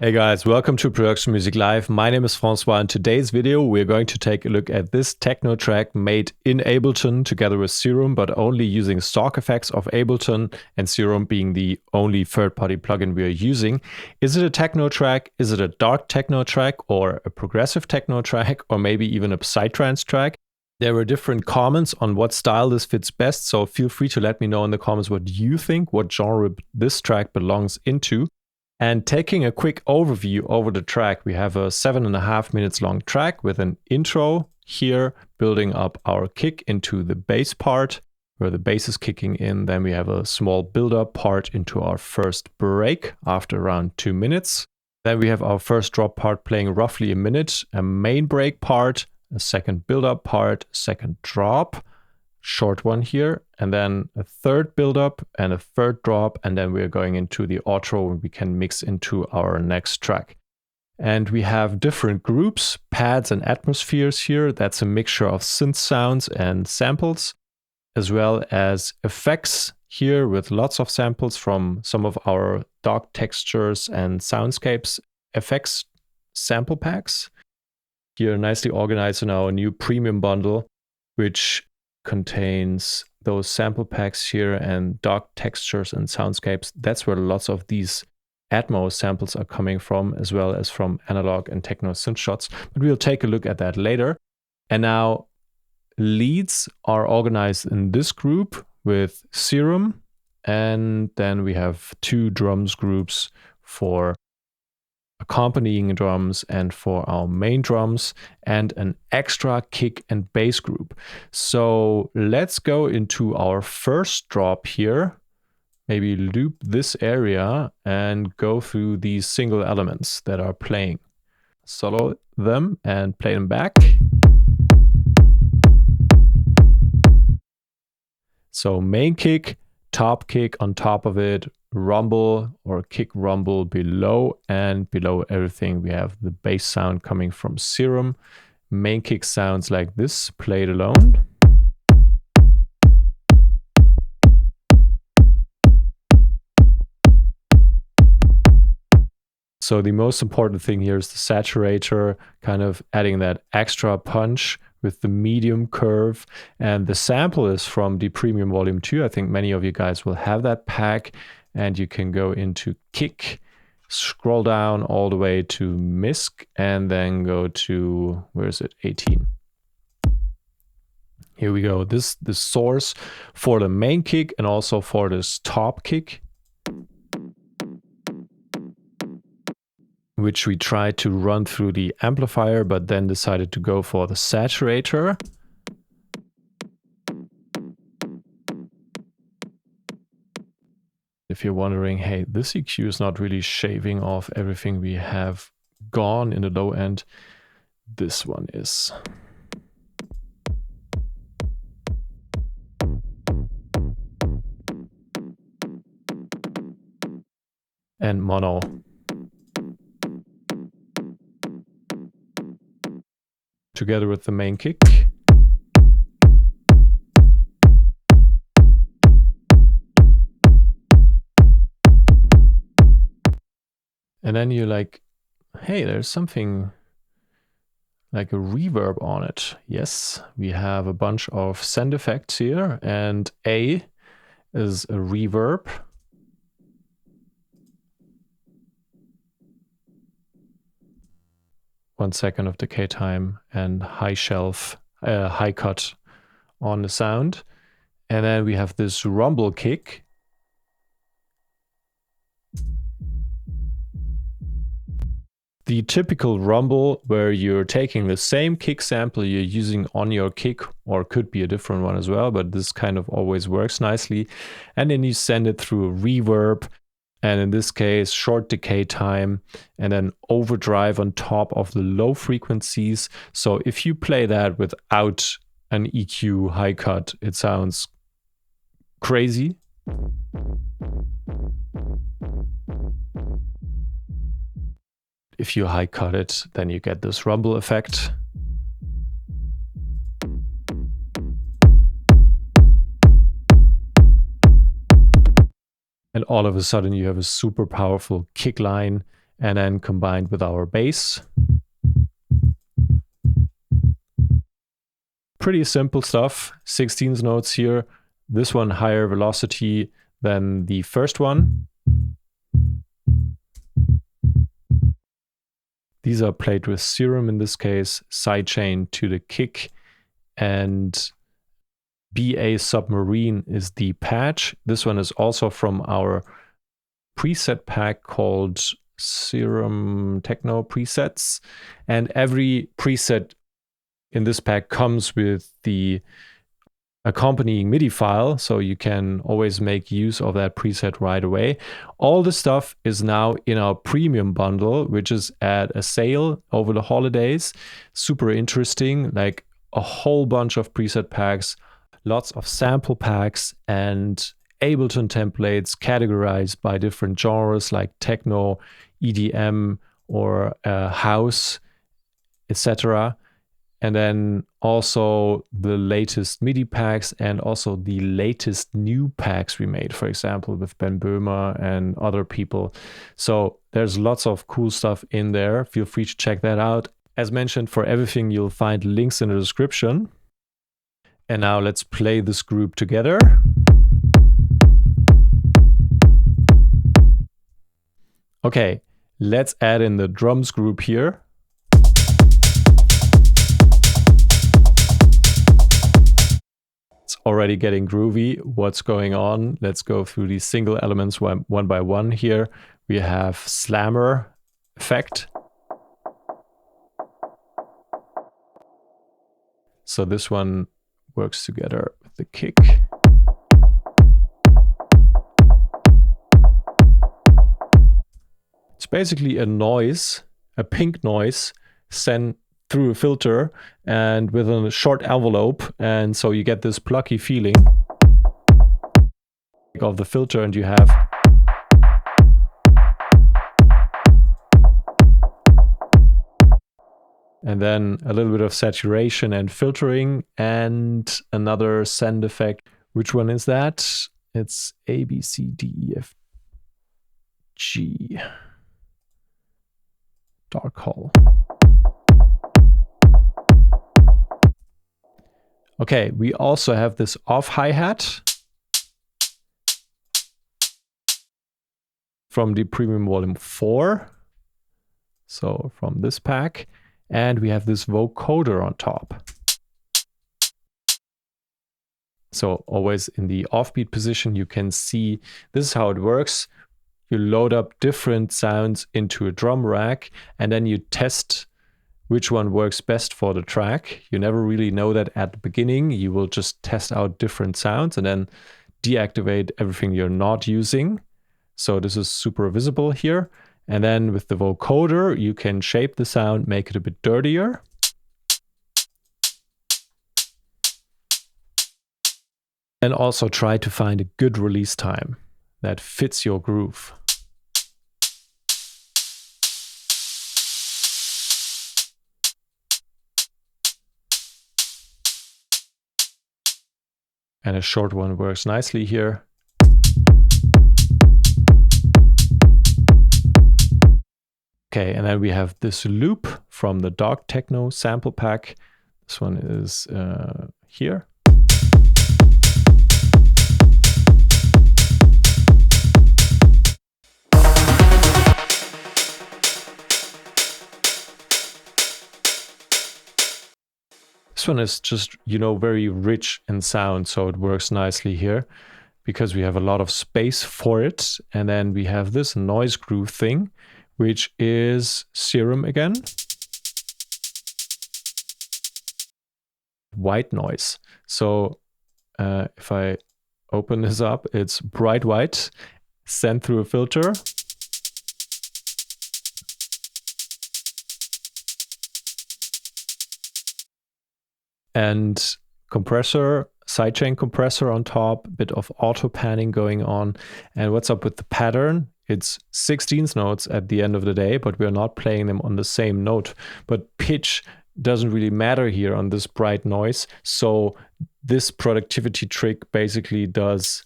Hey guys, welcome to Production Music Live. My name is Francois. In today's video, we're going to take a look at this techno track made in Ableton together with Serum, but only using stock effects of Ableton, and Serum being the only third-party plugin we are using. Is it a techno track? Is it a dark techno track or a progressive techno track or maybe even a psytrance track? There were different comments on what style this fits best, so feel free to let me know in the comments what you think, what genre this track belongs into. And taking a quick overview over the track, we have a 7.5 minutes long track with an intro here, building up our kick into the bass part, where the bass is kicking in. Then we have a small build-up part into our first break after around 2 minutes. Then we have our first drop part playing roughly a minute, a main break part, a second build-up part, second drop, short one here, and then a third build-up and a third drop, and then we're going into the outro and we can mix into our next track. And we have different groups, pads and atmospheres here. That's a mixture of synth sounds and samples, as well as effects here with lots of samples from some of our dark textures and soundscapes effects sample packs. Here nicely organized in our new premium bundle, which contains those sample packs here and dark textures and soundscapes. That's where lots of these Atmos samples are coming from, as well as from analog and techno synth shots. But we'll take a look at that later. And now leads are organized in this group with Serum. And then we have 2 drums groups for accompanying drums and for our main drums, and an extra kick and bass group. So let's go into our first drop here, maybe loop this area and go through these single elements that are playing. Solo them and play them back. So main kick, top kick on top of it, rumble or kick rumble below, and below everything we have the bass sound coming from Serum. Main kick sounds like this, played alone. So the most important thing here is the saturator, kind of adding that extra punch with the medium curve. And the sample is from the Premium Volume 2. I think many of you guys will have that pack. And you can go into kick, scroll down all the way to misc, and then go to, where is it, 18. Here we go. This the source for the main kick and also for this top kick, which we tried to run through the amplifier, but then decided to go for the saturator. If you're wondering, hey, this EQ is not really shaving off everything we have gone in the low end, this one is. And mono. Together with the main kick. And then you're like, hey, there's something like a reverb on it. Yes, we have a bunch of send effects here, and A is a reverb. One second of decay time and high shelf, high cut on the sound. And then we have this rumble kick. The typical rumble where you're taking the same kick sample you're using on your kick, or could be a different one as well, but this kind of always works nicely. And then you send it through a reverb, and in this case, short decay time, and then overdrive on top of the low frequencies. So if you play that without an EQ high cut, it sounds crazy. If you high cut it, then you get this rumble effect. And all of a sudden you have a super powerful kick line and then combined with our bass. Pretty simple stuff, 16th notes here. This one higher velocity than the first one. These are played with Serum in this case, sidechain to the kick, and BA Submarine is the patch. This one is also from our preset pack called Serum Techno presets, and every preset in this pack comes with the accompanying MIDI file, so you can always make use of that preset right away. All the stuff is now in our premium bundle, which is at a sale over the holidays. Super interesting, like a whole bunch of preset packs, lots of sample packs, and Ableton templates categorized by different genres like techno, EDM, or house, etc. And then also the latest MIDI packs and also the latest new packs we made, for example, with Ben Böhmer and other people. So there's lots of cool stuff in there. Feel free to check that out. As mentioned, for everything, you'll find links in the description. And now let's play this group together. Okay, let's add in the drums group here. Already getting groovy. What's going on? Let's go through these single elements one by one here. We have slammer effect. So this one works together with the kick. It's basically a noise, a pink noise, sent through a filter and with a short envelope, and so you get this plucky feeling of the filter, and you have and then a little bit of saturation and filtering and another send effect. Which one is that? It's A, B, C, D, E, F, G. Dark hole. Okay, we also have this off hi-hat from the Premium Volume 4. So from this pack. And we have this vocoder on top. So always in the offbeat position, you can see this is how it works. You load up different sounds into a drum rack, and then you test which one works best for the track. You never really know that at the beginning. You will just test out different sounds and then deactivate everything you're not using. So this is super visible here. And then with the vocoder, you can shape the sound, make it a bit dirtier. And also try to find a good release time that fits your groove. And a short one works nicely here. Okay, and then we have this loop from the Dog Techno sample pack. This one is here. This one is just, very rich in sound, so it works nicely here because we have a lot of space for it. And then we have this noise groove thing, which is Serum again. White noise. So if I open this up, it's bright white, sent through a filter. And compressor, sidechain compressor on top, a bit of auto panning going on. And what's up with the pattern? It's 16th notes at the end of the day, but we're not playing them on the same note. But pitch doesn't really matter here on this bright noise. So this productivity trick basically does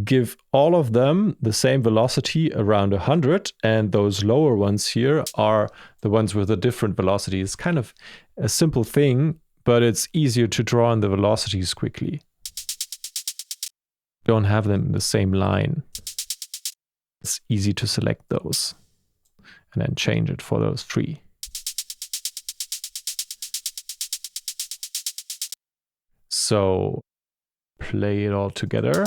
give all of them the same velocity around 100, and those lower ones here are the ones with a different velocity. It's kind of a simple thing, but it's easier to draw in the velocities quickly. Don't have them in the same line. It's easy to select those and then change it for those three. So play it all together.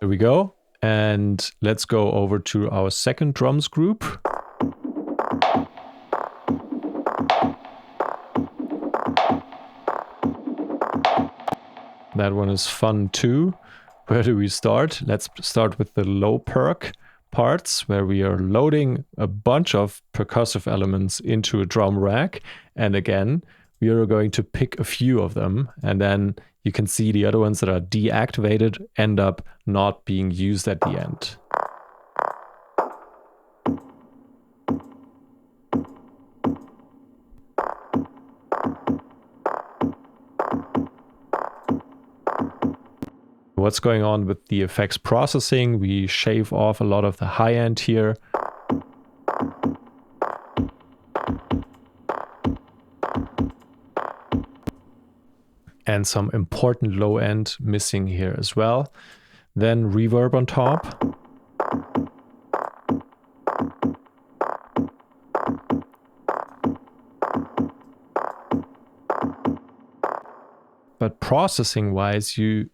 There we go. And let's go over to our second drums group. That one is fun too. Where do we start? Let's start with the low perk parts, where we are loading a bunch of percussive elements into a drum rack. And again, we are going to pick a few of them, and then you can see the other ones that are deactivated end up not being used at the end. What's going on with the effects processing? We shave off a lot of the high end here. And some important low end missing here as well. Then reverb on top. But processing wise, you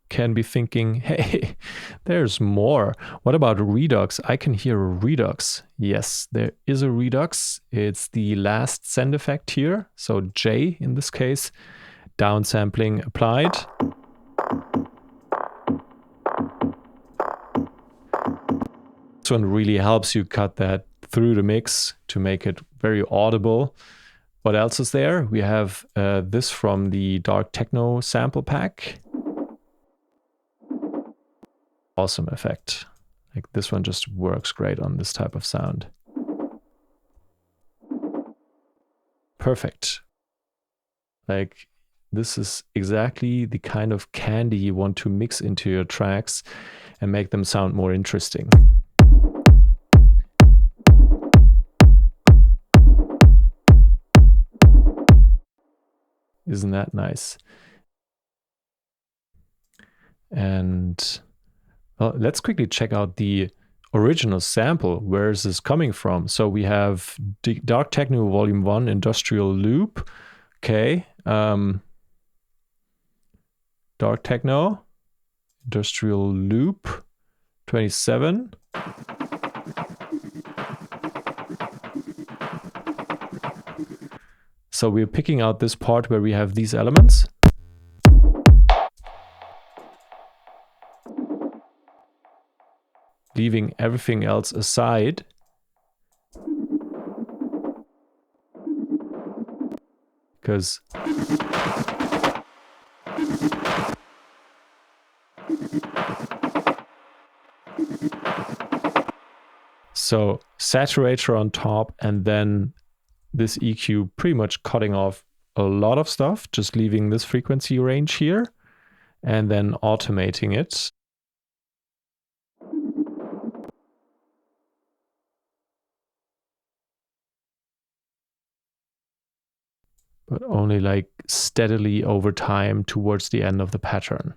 can be thinking, hey, there's more. What about redux? I can hear a redux. Yes, there is a redux. It's the last send effect here. So J in this case, downsampling applied. This one really helps you cut that through the mix to make it very audible. What else is there? We have this from the Dark Techno sample pack. Awesome effect. Like this one just works great on this type of sound. Perfect. Like this is exactly the kind of candy you want to mix into your tracks and make them sound more interesting. Isn't that nice? And well, let's quickly check out the original sample. Where is this coming from? So we have Dark Techno Volume 1 Industrial Loop. Okay. Dark Techno Industrial Loop 27. So we're picking out this part where we have these elements. Leaving everything else aside. Because so saturator on top, and then this EQ pretty much cutting off a lot of stuff, just leaving this frequency range here, and then automating it. But only like steadily over time towards the end of the pattern.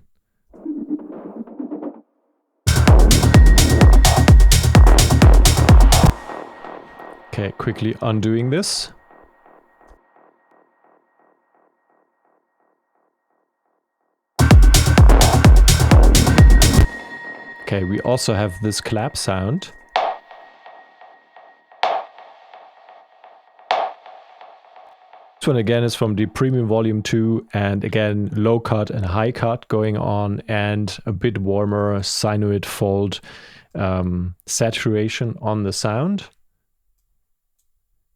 Okay, quickly undoing this. Okay, we also have this clap sound. This one again is from the Premium Volume 2, and again low cut and high cut going on, and a bit warmer sinusoid fold saturation on the sound.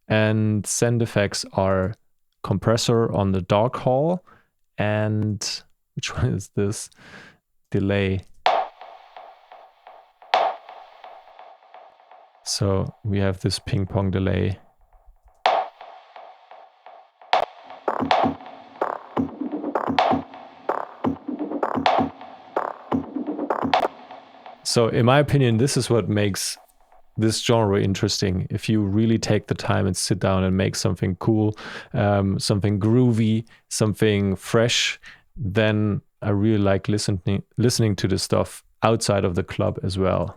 And send effects are compressor on the dark hall, and which one is this? Delay. So we have this ping pong delay. So in my opinion, this is what makes this genre interesting. If you really take the time and sit down and make something cool, something groovy, something fresh, then I really like listening to this stuff outside of the club as well.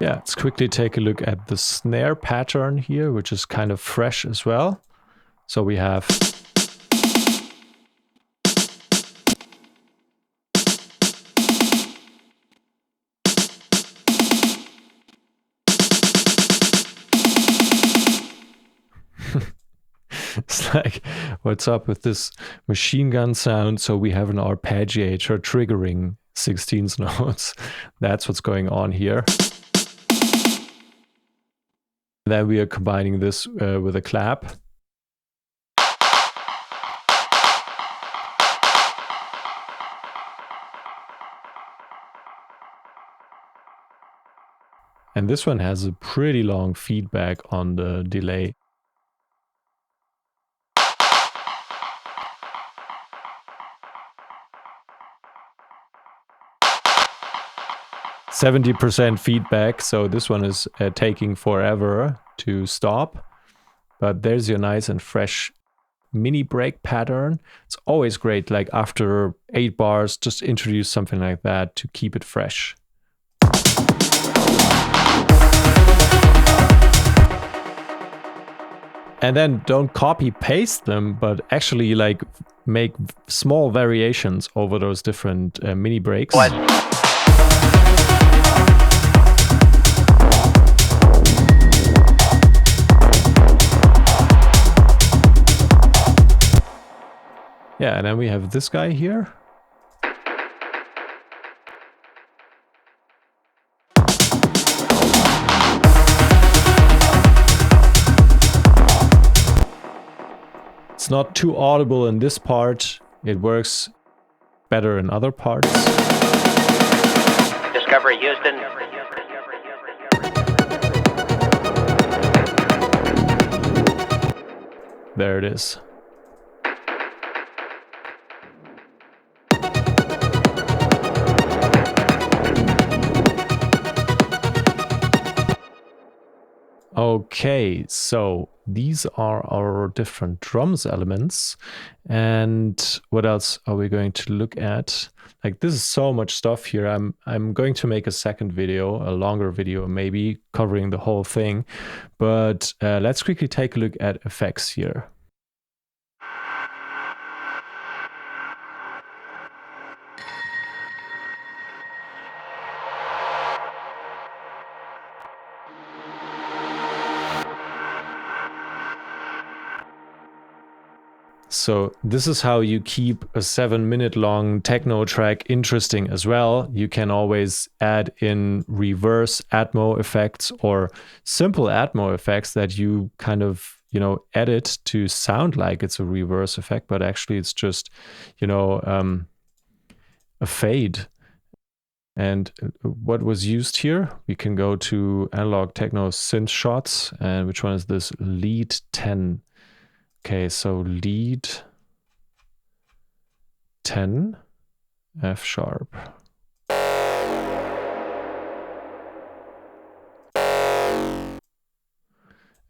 Yeah, let's quickly take a look at the snare pattern here, which is kind of fresh as well. So we have it's like, what's up with this machine gun sound? So we have an arpeggiator triggering 16th notes. That's what's going on here. Then we are combining this with a clap. And this one has a pretty long feedback on the delay. %70 feedback, so this one is taking forever to stop. But there's your nice and fresh mini break pattern. It's always great, like after 8 bars, just introduce something like that to keep it fresh. And then don't copy paste them, but actually like make small variations over those different mini breaks. What? Yeah, and then we have this guy here. It's not too audible in this part. It works better in other parts. Discovery Houston. There it is. Okay, so these are our different drums elements. And what else are we going to look at? Like, this is so much stuff here. I'm going to make a second video, a longer video maybe, covering the whole thing. But let's quickly take a look at effects here. So this is how you keep a 7-minute long techno track interesting as well. You can always add in reverse Atmo effects or simple Atmo effects that you kind of, you know, edit to sound like it's a reverse effect, but actually it's just, you know, a fade. And what was used here, we can go to Analog Techno Synth Shots, and which one is this? Lead 10. Okay, so lead 10, F sharp.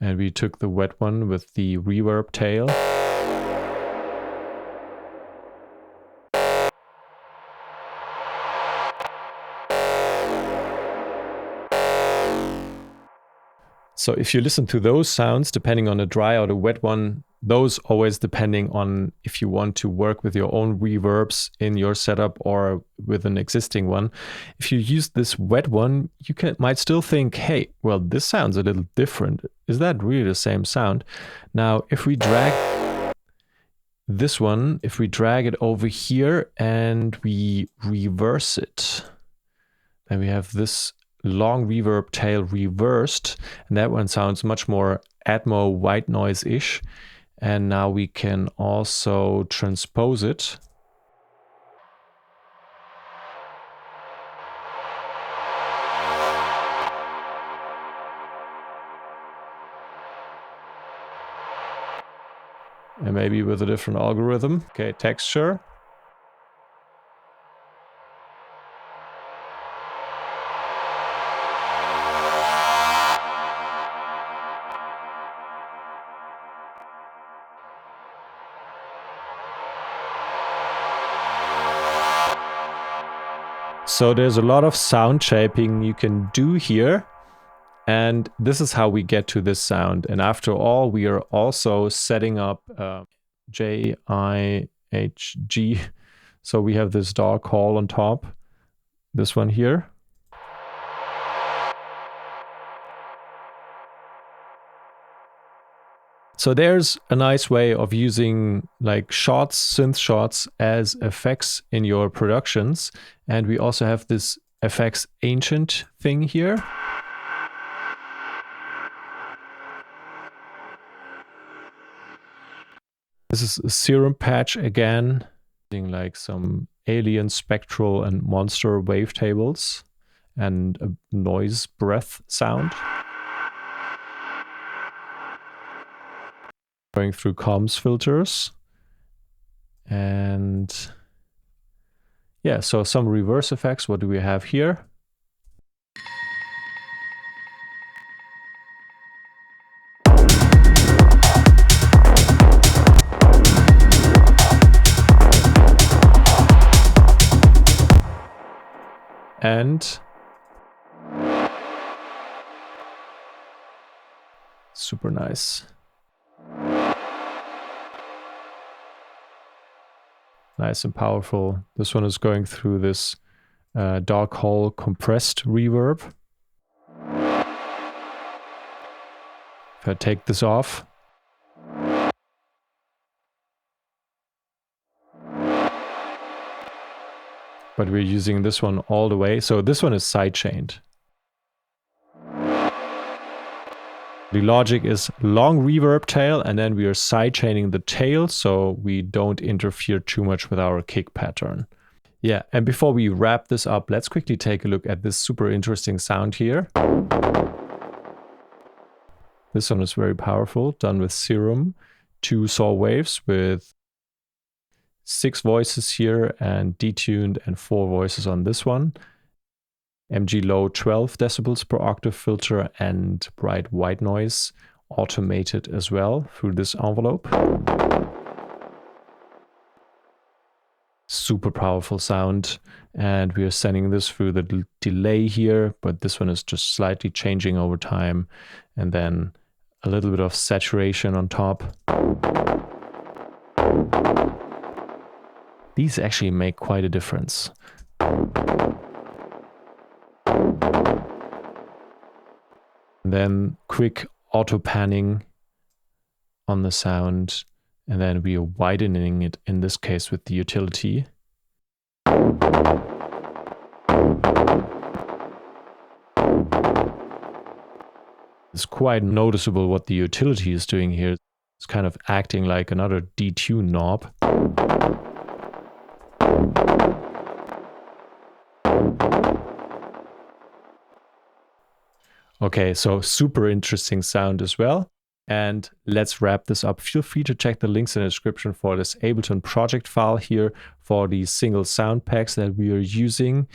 And we took the wet one with the reverb tail. So if you listen to those sounds, depending on the dry or the wet one, those always depending on if you want to work with your own reverbs in your setup or with an existing one. If you use this wet one, you might still think, hey, well, this sounds a little different. Is that really the same sound? Now, if we drag this one, if we drag it over here and we reverse it, then we have this long reverb tail reversed, and that one sounds much more Atmo white noise-ish. And now we can also transpose it. and maybe with a different algorithm. Okay, texture. So there's a lot of sound shaping you can do here. And this is how we get to this sound. And after all, we are also setting up JIHG. So we have this dark hall on top, this one here. So there's a nice way of using like shots, synth shots as effects in your productions. And we also have this FX Ancient thing here. This is a Serum patch again, using like some alien spectral and monster wavetables and a noise breath sound. Going through comms filters. And yeah, so some reverse effects. What do we have here? And super nice. Nice and powerful. This one is going through this dark hole compressed reverb. If I take this off, but we're using this one all the way. So this one is sidechained. The logic is long reverb tail, and then we are sidechaining the tail so we don't interfere too much with our kick pattern. Yeah, and before we wrap this up, let's quickly take a look at this super interesting sound here. This one is very powerful, done with Serum. 2 saw waves with 6 voices here and detuned, and 4 voices on this one. MG low 12 decibels per octave filter and bright white noise automated as well through this envelope. Super powerful sound, and we are sending this through the delay here, but this one is just slightly changing over time, and then a little bit of saturation on top. These actually make quite a difference. And then quick auto panning on the sound, and then we are widening it in this case with the utility. It's quite noticeable what the utility is doing here. It's kind of acting like another detune knob. Okay, so super interesting sound as well. And let's wrap this up. Feel free to check the links in the description for this Ableton project file here for the single sound packs that we are using.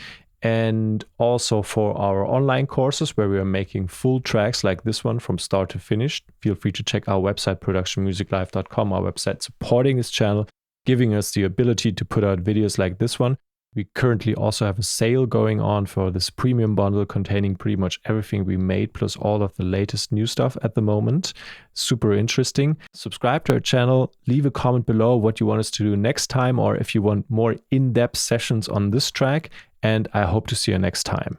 And also for our online courses where we are making full tracks like this one from start to finish. Feel free to check our website, productionmusiclive.com, our website supporting this channel, giving us the ability to put out videos like this one. We currently also have a sale going on for this premium bundle containing pretty much everything we made, plus all of the latest new stuff at the moment. Super interesting. Subscribe to our channel, leave a comment below what you want us to do next time, or if you want more in-depth sessions on this track, and I hope to see you next time.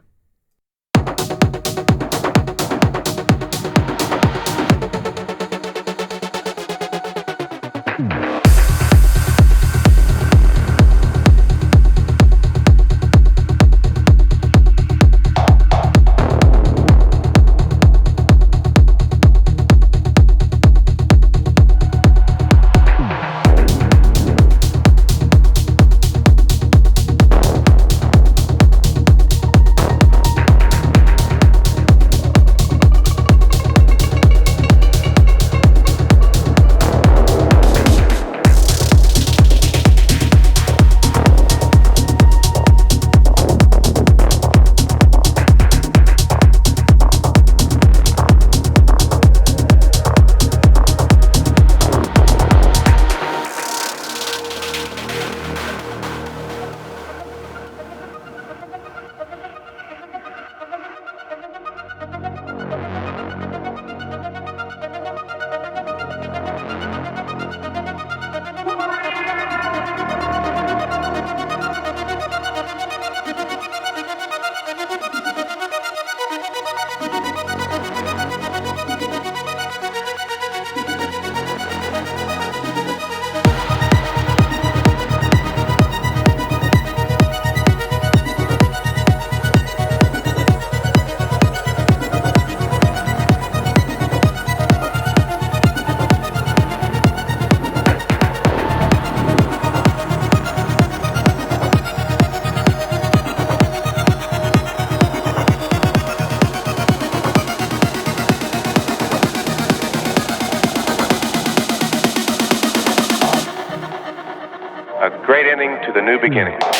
to the new beginning.